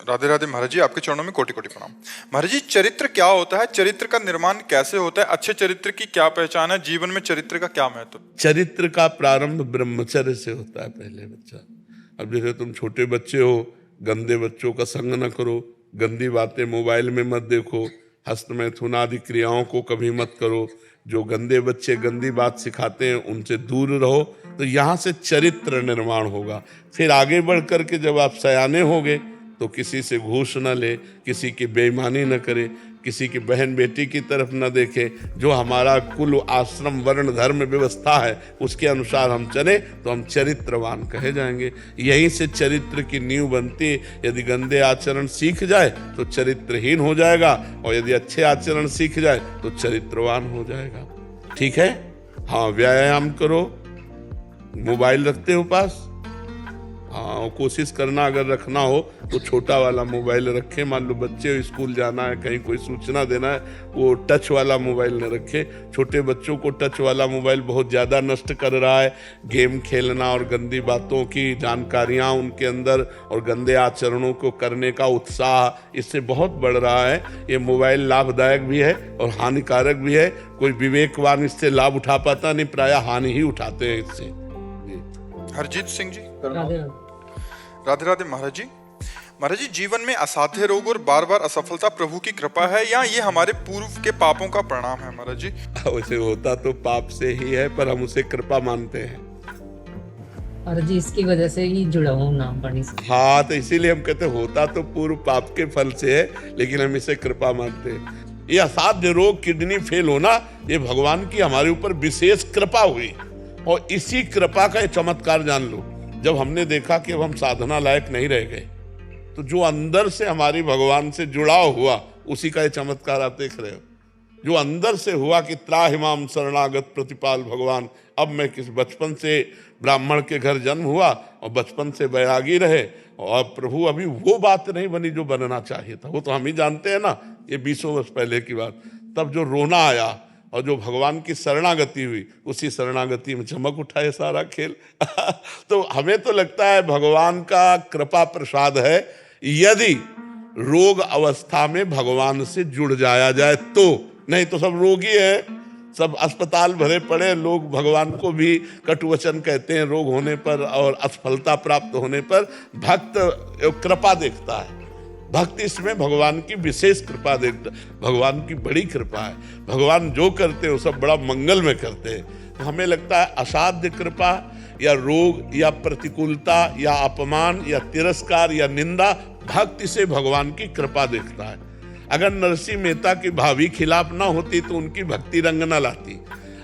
राधे राधे महाराज जी, आपके चरणों में कोटि कोटि प्रणाम। महाराज जी चरित्र क्या होता है, चरित्र का निर्माण कैसे होता है, अच्छे चरित्र की क्या पहचान है, जीवन में चरित्र का क्या महत्व? चरित्र का प्रारंभ ब्रह्मचर्य से होता है। पहले बच्चा, अब जैसे तुम छोटे बच्चे हो, गंदे बच्चों का संग न करो, गंदी बातें मोबाइल में मत देखो, हस्तमैथुन आदि क्रियाओं को कभी मत करो। जो गंदे बच्चे गंदी बात सिखाते हैं उनसे दूर रहो। तो यहाँ से चरित्र निर्माण होगा। फिर आगे बढ़ करके जब आप सयाने होगे तो किसी से घूस न ले, किसी की बेईमानी न करे, किसी की बहन बेटी की तरफ न देखे। जो हमारा कुल आश्रम वर्ण धर्म व्यवस्था है उसके अनुसार हम चले तो हम चरित्रवान कहे जाएंगे। यहीं से चरित्र की नींव बनती है। यदि गंदे आचरण सीख जाए तो चरित्रहीन हो जाएगा, और यदि अच्छे आचरण सीख जाए तो चरित्रवान हो जाएगा। ठीक है? हाँ, व्यायाम करो। मोबाइल रखते हो पास? हाँ, कोशिश करना अगर रखना हो तो छोटा वाला मोबाइल रखें। मान लो बच्चे स्कूल जाना है, कहीं कोई सूचना देना है, वो टच वाला मोबाइल न रखे। छोटे बच्चों को टच वाला मोबाइल बहुत ज़्यादा नष्ट कर रहा है। गेम खेलना और गंदी बातों की जानकारियाँ उनके अंदर और गंदे आचरणों को करने का उत्साह इससे बहुत बढ़ रहा है। ये मोबाइल लाभदायक भी है और हानिकारक भी है। कोई विवेकवान इससे लाभ उठा पाता नहीं, प्रायः हानि ही उठाते हैं इससे। हरजीत सिंह जी। राधे राधे राधे महाराज जी। महाराज जी जीवन में असाध्य रोग और बार बार असफलता प्रभु की कृपा है या ये हमारे पूर्व के पापों का परिणाम है? महाराज जी वैसे होता तो पाप से ही है, पर हम उसे कृपा मानते हैं। और जी इसकी वजह से ही जुड़ा हूँ नाम पढ़ने से। हाँ, तो इसीलिए हम कहते होता तो पूर्व पाप के फल से है, लेकिन हम इसे कृपा मानते हैं। ये असाध्य रोग, किडनी फेल होना, ये भगवान की हमारे ऊपर विशेष कृपा हुई। और इसी कृपा का चमत्कार जान लो, जब हमने देखा कि अब हम साधना लायक नहीं रह गए, तो जो अंदर से हमारी भगवान से जुड़ाव हुआ उसी का ये चमत्कार आप देख रहे हो। जो अंदर से हुआ कि त्राहिमाम शरणागत प्रतिपाल भगवान। अब मैं किस बचपन से ब्राह्मण के घर जन्म हुआ और बचपन से बैरागी रहे, और प्रभु अभी वो बात नहीं बनी जो बनना चाहिए था। वो तो हम ही जानते हैं ना, ये 20 वर्ष पहले की बात। तब जो रोना आया और जो भगवान की शरणागति हुई, उसी शरणागति में चमक उठा ये सारा खेल। तो हमें तो लगता है भगवान का कृपा प्रसाद है, यदि रोग अवस्था में भगवान से जुड़ जाया जाए तो। नहीं तो सब रोगी है, सब अस्पताल भरे पड़े। लोग भगवान को भी कटुवचन कहते हैं रोग होने पर और असफलता प्राप्त होने पर। भक्त कृपा देखता है, भक्त इसमें भगवान की विशेष कृपा देखता। भगवान की बड़ी कृपा है, भगवान जो करते हैं वो सब बड़ा मंगल में करते हैं। तो हमें लगता है असाध्य कृपा या रोग या प्रतिकूलता या अपमान या तिरस्कार या निंदा, भक्त इसे भगवान की कृपा देखता है। अगर नरसिंह मेहता की भाभी खिलाफ ना होती तो उनकी भक्ति रंग ना लाती।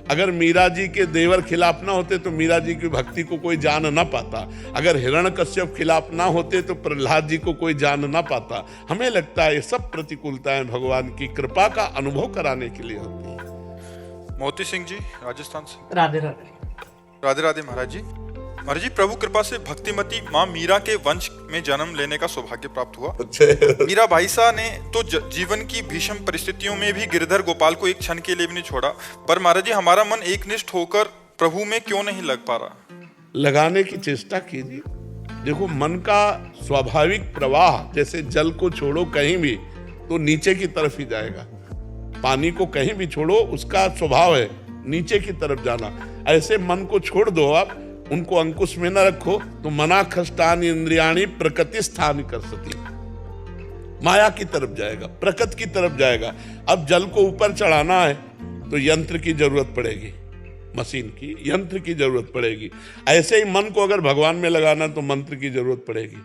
अगर मीरा जी के देवर खिलाफ ना होते तो मीरा जी की भक्ति को कोई जान ना पाता। अगर हिरण्यकश्यप खिलाफ ना होते तो प्रहलाद जी को कोई जान ना पाता। हमें लगता है ये सब प्रतिकूलताएं भगवान की कृपा का अनुभव कराने के लिए होती है। मोती सिंह जी राजस्थान से। राधे राधे। राधे राधे महाराज जी। महाराज जी प्रभु कृपा से भक्तिमती माँ मीरा के वंश में जन्म लेने का सौभाग्य प्राप्त हुआ। मीरा भाईसा ने तो जीवन की भीषण परिस्थितियों में भी गिरधर गोपाल को एक क्षण के लिए भी नहीं छोड़ा। पर महाराज जी हमारा मन एकनिष्ठ होकर प्रभु में क्यों नहीं लग पा रहा? लगाने की चेष्टा कीजिए। देखो, मन का स्वाभाविक प्रवाह, जैसे जल को छोड़ो कहीं भी तो नीचे की तरफ ही जाएगा। पानी को कहीं भी छोड़ो, उसका स्वभाव है नीचे की तरफ जाना। ऐसे मन को छोड़ दो आप, उनको अंकुश में न रखो तो मना खष्टानि इंद्रियाणि प्रकृति स्थान कर सती, माया की तरफ जाएगा, प्रकृति की तरफ जाएगा। अब जल को ऊपर चढ़ाना है तो यंत्र की जरूरत पड़ेगी, मशीन की, यंत्र की जरूरत पड़ेगी। ऐसे ही मन को अगर भगवान में लगाना तो मंत्र की जरूरत पड़ेगी।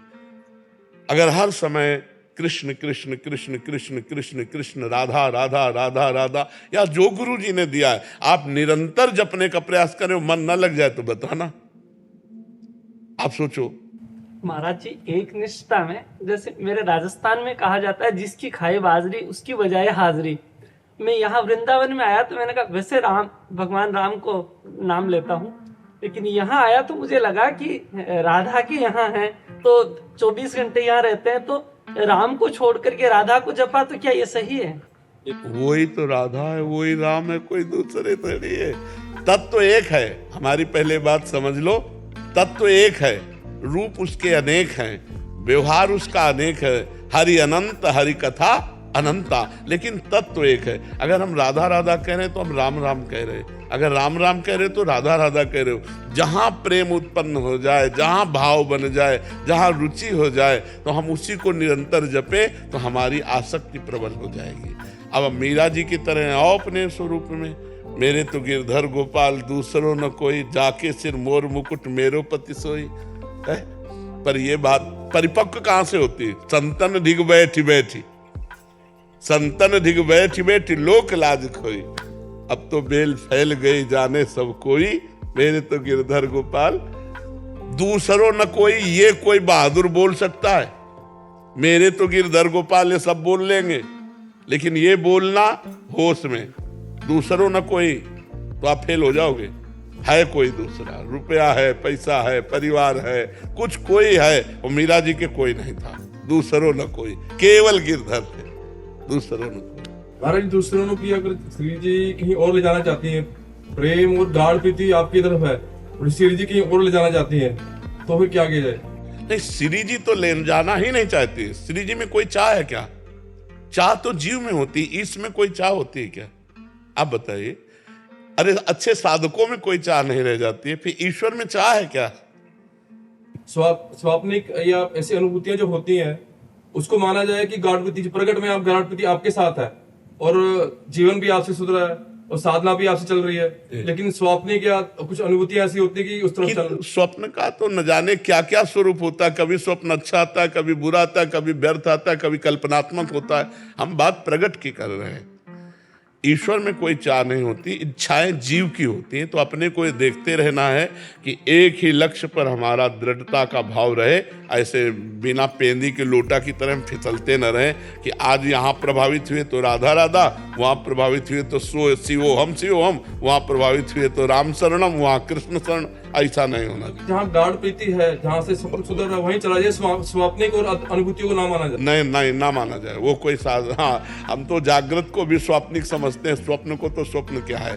अगर हर समय कृष्ण कृष्ण कृष्ण कृष्ण कृष्ण कृष्ण राधा राधा राधा राधा, या जो गुरु जी ने दिया है आप निरंतर जपने का प्रयास करें, मन न लग जाए तो बताना। आप सोचो। महाराज जी, एक निष्ठा में जैसे मेरे राजस्थान में कहा जाता है, जिसकी खाए बाजरी उसकी बजाय हाजरी। मैं यहाँ वृंदावन में आया तो मैंने कहा वैसे भगवान राम को नाम लेता हूँ, लेकिन यहाँ आया तो मुझे लगा कि राधा के यहाँ है तो 24 घंटे यहाँ रहते हैं, तो राम को छोड़ करके राधा को जपा तो क्या ये सही है? वही तो राधा है, वही राम है, कोई दूसरे थोड़ी है। तत्व एक है, हमारी पहले बात समझ लो। तत्व एक है, रूप उसके अनेक हैं, व्यवहार उसका अनेक है। हरि अनंत, हरि कथा अनंता, लेकिन तत्व एक है। अगर हम राधा राधा कह रहे हैं तो हम राम राम कह रहे हैं, अगर राम राम कह रहे हो तो राधा राधा कह रहे हो। जहां प्रेम उत्पन्न हो जाए, जहां भाव बन जाए, जहां रुचि हो जाए, तो हम उसी को निरंतर जपे तो हमारी आसक्ति प्रबल हो जाएगी। अब मीरा जी की तरह आओ अपने स्वरूप में। मेरे तो गिरधर गोपाल दूसरों न कोई, जाके सिर मोर मुकुट मेरो पति सोई। पर ये बात परिपक्व कहां से होती है? संतन धिग बैठी बैठी, संतन धिग बैठी बैठी लोक लाज खोई। अब तो बेल फैल गई जाने सब कोई, मेरे तो गिरधर गोपाल दूसरों न कोई। ये कोई बहादुर बोल सकता है? मेरे तो गिरधर गोपाल ये सब बोल लेंगे, लेकिन ये बोलना होश में, दूसरों न कोई, तो आप फेल हो जाओगे। है कोई दूसरा, रुपया है, पैसा है, परिवार है, कुछ कोई है, और मीरा जी के कोई नहीं था। दूसरों न कोई, केवल गिरधर थे, दूसरों न कोई। महाराज, दूसरों की अगर श्री जी कहीं और ले जाना चाहती हैं, प्रेम और गाढ़ प्रीति आपकी तरफ है और श्री जी कहीं और ले जाना चाहती हैं, तो फिर क्या किया जाए? नहीं, श्री जी तो ले जाना ही नहीं चाहती। श्री जी में कोई चाह है क्या? चाह तो जीव में होती, इसमें कोई चाह होती है क्या? आप बताइए। अरे अच्छे साधकों में कोई चाह नहीं रह जाती है, फिर ईश्वर में चाह है क्या? स्वाप्निक या ऐसी अनुभूतियां जो होती हैं उसको माना जाए कि गाढ़ प्रीति, प्रकट में आप गाढ़ प्रीति आपके साथ है और जीवन भी आपसे सुधरा है और साधना भी आपसे चल रही है, लेकिन स्वाप्निक या कुछ अनुभूतियां ऐसी होती है कि उस तरफ चल। स्वप्न का तो न जाने क्या क्या स्वरूप होता है। कभी स्वप्न अच्छा आता है, कभी बुरा आता है, कभी व्यर्थ आता है, कभी कल्पनात्मक होता है। हम बात प्रगट की कर रहे हैं। ईश्वर में कोई चाह नहीं होती, इच्छाएं जीव की होती हैं। तो अपने को ये देखते रहना है कि एक ही लक्ष्य पर हमारा दृढ़ता का भाव रहे। ऐसे बिना पेंदी के लोटा की तरह हम फिसलते न रहें कि आज यहाँ प्रभावित हुए तो राधा राधा, वहाँ प्रभावित हुए तो शिवो हम, वहाँ प्रभावित हुए तो राम शरणम, वहाँ कृष्ण शरण। ऐसा नहीं होना चाहिए। जहाँ गाढ़ प्रीति है, जहाँ से सब कुछ सुधर रहा है, वहीं चला जाए। स्वाप्निक और अनुभूतियों को ना माना जाए। नहीं ना माना जाए। वो कोई हाँ, हम तो जागृत को भी स्वाप्निक समझते हैं, स्वप्न को तो स्वप्न क्या है।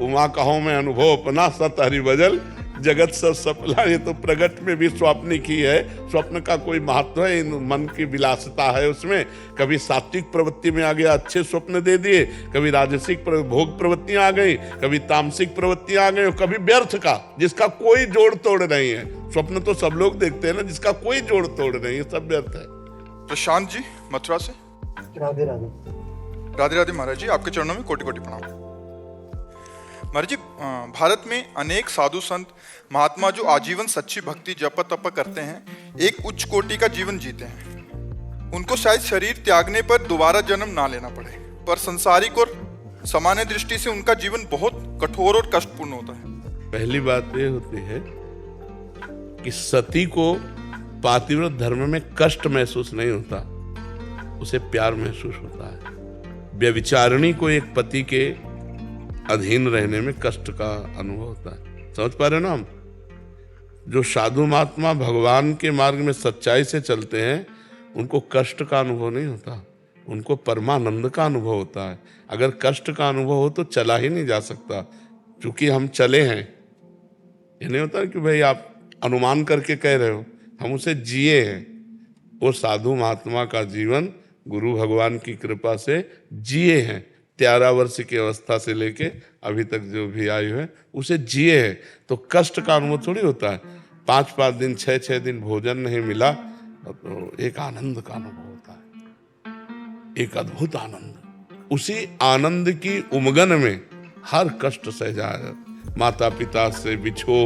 उमा कहो में अनुभव अपना, सत हरि बजल जगत सब सपला। ये तो प्रगट में भी स्वाप्निक ही है। स्वप्न का कोई महत्व है? मन की विलासिता है उसमें। कभी सात्विक प्रवृत्ति में आ गया, अच्छे स्वप्न दे दिए, कभी राजसिक भोग प्रवृत्तियां आ गई, कभी तामसिक प्रवृत्तियां आ गई, कभी व्यर्थ का जिसका कोई जोड़ तोड़ नहीं है। स्वप्न तो सब लोग देखते हैं ना, जिसका कोई जोड़ तोड़ नहीं है, सब व्यर्थ है। प्रशांत जी मथुरा से। राधे राधे। राधे राधे महाराज जी, आपके चरणों में कोटि कोटि प्रणाम। महाराज जी, भारत में अनेक साधु संत महात्मा जो आजीवन सच्ची भक्ति जप तप करते हैं, एक उच्च कोटि का जीवन जीते हैं। उनको शायद शरीर त्यागने पर दोबारा जन्म ना लेना पड़े, पर संसारिक और सामान्य दृष्टि से उनका जीवन बहुत कठोर और कष्टपूर्ण होता है। पहली बात यह होती है कि सती को पातिव्रत धर्म में कष्ट महसूस नहीं होता, उसे प्यार महसूस होता है। व्यभिचारिणी को एक पति के अधीन रहने में कष्ट का अनुभव होता है। समझ पा रहे हो ना हम? जो साधु महात्मा भगवान के मार्ग में सच्चाई से चलते हैं, उनको कष्ट का अनुभव नहीं होता, उनको परमानंद का अनुभव होता है। अगर कष्ट का अनुभव हो तो चला ही नहीं जा सकता, क्योंकि हम चले हैं। ये नहीं होता कि भाई आप अनुमान करके कह रहे हो, हम उसे जिए हैं। वो साधु महात्मा का जीवन गुरु भगवान की कृपा से जिए हैं। 13 वर्ष की अवस्था से लेके अभी तक जो भी आयु है उसे जिए हैं। तो कष्ट का अनुभव थोड़ी होता है। 5-5 दिन 6-6 दिन भोजन नहीं मिला तो एक आनंद का अनुभव होता है, एक अद्भुत आनंद। उसी आनंद की उमगन में हर कष्ट सह जाए। माता पिता से बिछो,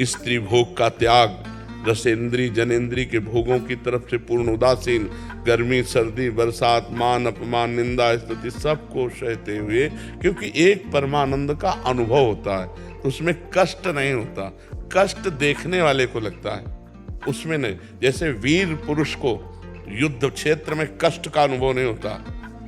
स्त्री भोग का त्याग, रसेंद्री जनेंद्री के भोगों की तरफ से पूर्ण उदासीन, गर्मी सर्दी बरसात मान अपमान निंदा स्तुति सबको सहते हुए, क्योंकि एक परमानंद का अनुभव होता है तो उसमें कष्ट नहीं होता। कष्ट देखने वाले को लगता है, उसमें नहीं। जैसे वीर पुरुष को युद्ध क्षेत्र में कष्ट का अनुभव नहीं होता,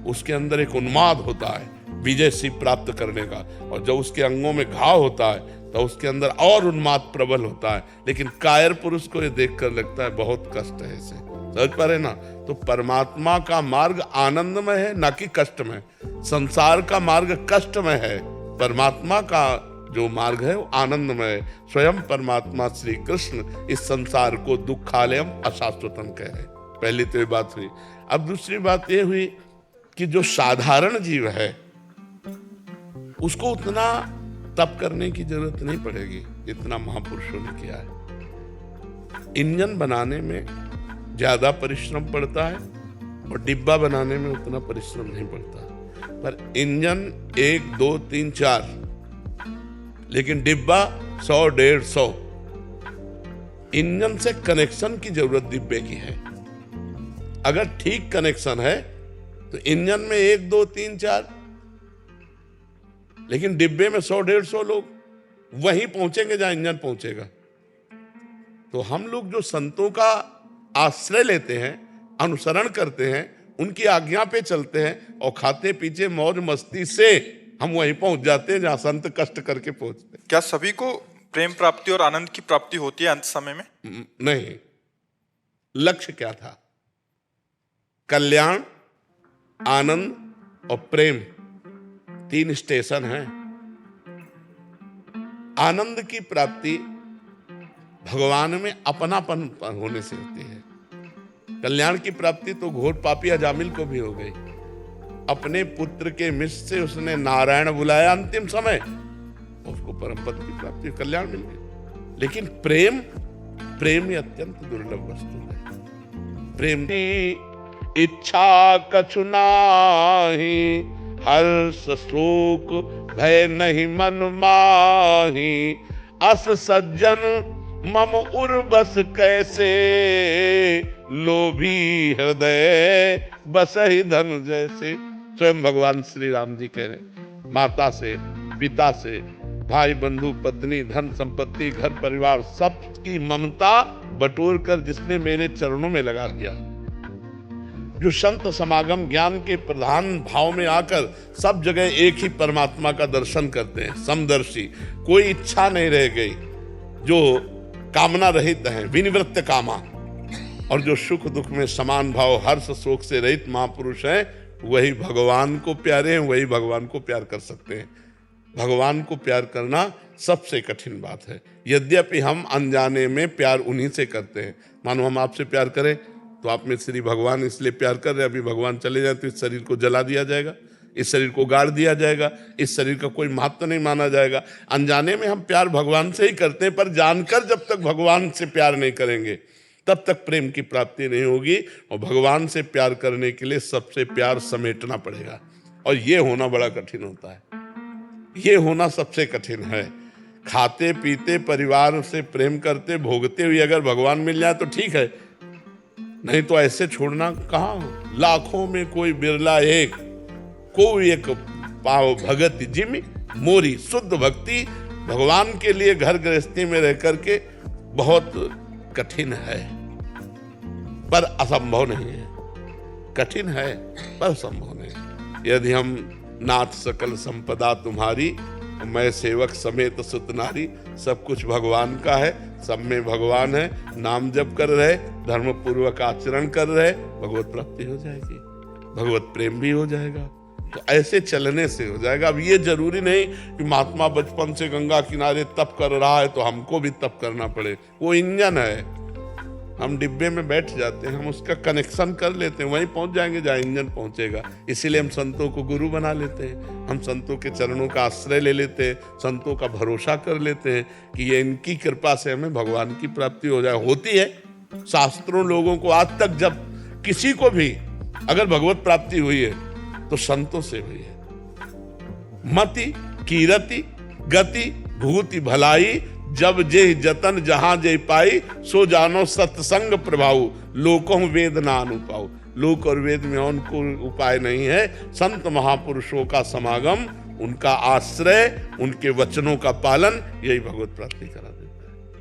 उसके अंदर एक उन्माद होता है विजय सी प्राप्त करने का, और जब उसके अंगों में घाव होता है तो उसके अंदर और उन्माद प्रबल होता है। लेकिन कायर पुरुष को ये देखकर लगता है बहुत कष्ट है इसे, समझ पा रहे ना। तो परमात्मा का मार्ग आनंदमय है, ना कि कष्टमय। संसार का मार्ग कष्टमय है, परमात्मा का जो मार्ग है वो आनंदमय है। स्वयं परमात्मा श्री कृष्ण इस संसार को दुखालयम अशाश्वतम कह रहे। पहली तो ये बात हुई। अब दूसरी बात ये हुई कि जो साधारण जीव है उसको उतना तप करने की जरूरत नहीं पड़ेगी जितना महापुरुषों ने किया है। इंजन बनाने में ज्यादा परिश्रम पड़ता है और डिब्बा बनाने में उतना परिश्रम नहीं पड़ता। पर इंजन 1 2 3 4, लेकिन डिब्बा 100 150। इंजन से कनेक्शन की जरूरत डिब्बे की है। अगर ठीक कनेक्शन है तो इंजन में 1 2 3 4, लेकिन डिब्बे में 100 150 लोग वहीं पहुंचेंगे जहां इंजन पहुंचेगा। तो हम लोग जो संतों का आश्रय लेते हैं, अनुसरण करते हैं, उनकी आज्ञा पे चलते हैं और खाते पीछे मौज मस्ती से हम वहीं पहुंच जाते हैं जहां संत कष्ट करके पहुंचते हैं। क्या सभी को प्रेम प्राप्ति और आनंद की प्राप्ति होती है अंत समय में? नहीं। लक्ष्य क्या था? कल्याण, आनंद और प्रेम, 3 स्टेशन हैं। आनंद की प्राप्ति भगवान में अपनापन होने से होती है। कल्याण की प्राप्ति तो घोर पापी अजामिल को भी हो गई। अपने पुत्र के मिष से उसने नारायण बुलाया अंतिम समय, उसको परम पद की प्राप्ति, कल्याण मिल गई। लेकिन प्रेम ये अत्यंत दुर्लभ वस्तु है। प्रेम इच्छा कछु नाही, हर्ष शोक भय नहीं मन माही, अस सज्जन मम उर्बस कैसे, लोभी हृदय बसहि धन जैसे। स्वयं भगवान श्री राम जी कह रहे, माता से, पिता से, भाई बंधु पत्नी धन संपत्ति घर परिवार सब की ममता बटोर कर जिसने मेरे चरणों में लगा दिया, जो संत समागम ज्ञान के प्रधान भाव में आकर सब जगह एक ही परमात्मा का दर्शन करते हैं, समदर्शी, कोई इच्छा नहीं रह गई, जो कामना रहित हैं, विनिवृत्त कामा, और जो सुख दुख में समान भाव हर्ष शोक से रहित महापुरुष हैं, वही भगवान को प्यारे हैं, वही भगवान को प्यार कर सकते हैं। भगवान को प्यार करना सबसे कठिन बात है। यद्यपि हम अनजाने में प्यार उन्हीं से करते हैं। मानो हम आपसे प्यार करें तो आप में श्री भगवान इसलिए प्यार कर रहे हैं, अभी भगवान चले जाए तो इस शरीर को जला दिया जाएगा, इस शरीर को गाड़ दिया जाएगा, इस शरीर का कोई महत्व नहीं माना जाएगा। अनजाने में हम प्यार भगवान से ही करते हैं, पर जानकर जब तक भगवान से प्यार नहीं करेंगे तब तक प्रेम की प्राप्ति नहीं होगी। और भगवान से प्यार करने के लिए सबसे प्यार समेटना पड़ेगा, और ये होना बड़ा कठिन होता है। ये होना सबसे कठिन है। खाते पीते परिवार से प्रेम करते भोगते हुए अगर भगवान मिल जाए तो ठीक है, नहीं तो ऐसे छोड़ना कहाँ। लाखों में कोई बिरला एक, कोई एक पाव भगत जिमि मोरी। शुद्ध भक्ति भगवान के लिए घर गृहस्थी में रह करके बहुत कठिन है, पर असंभव नहीं है। कठिन है पर संभव नहीं। यदि हम नाथ सकल संपदा तुम्हारी, मैं सेवक समेत सुत नारी, सब कुछ भगवान का है, सब में भगवान है, नाम जप कर रहे, धर्म पूर्वक आचरण कर रहे, भगवत प्राप्ति हो जाएगी, भगवत प्रेम भी हो जाएगा। तो ऐसे चलने से हो जाएगा। अब ये जरूरी नहीं कि महात्मा बचपन से गंगा किनारे तप कर रहा है तो हमको भी तप करना पड़े। वो इंजन है, हम डिब्बे में बैठ जाते हैं, हम उसका कनेक्शन कर लेते हैं, वहीं पहुंच जाएंगे जहाँ इंजन पहुंचेगा। इसीलिए हम संतों को गुरु बना लेते हैं, हम संतों के चरणों का आश्रय ले लेते हैं, संतों का भरोसा कर लेते हैं कि ये इनकी कृपा से हमें भगवान की प्राप्ति हो जाए। होती है। शास्त्रों लोगों को आज तक जब किसी को भी अगर भगवत प्राप्ति हुई है तो संतों से हुई है। मति कीरति गति भूति भलाई जब जे जतन जहां जे पाई, सो जानो सत्संग प्रभाव, लोकों वेद ना अनुपाऊ। लोक और वेद में उनको उपाय नहीं है। संत महापुरुषों का समागम, उनका आश्रय, उनके वचनों का पालन, यही भगवत प्राप्ति करा दे।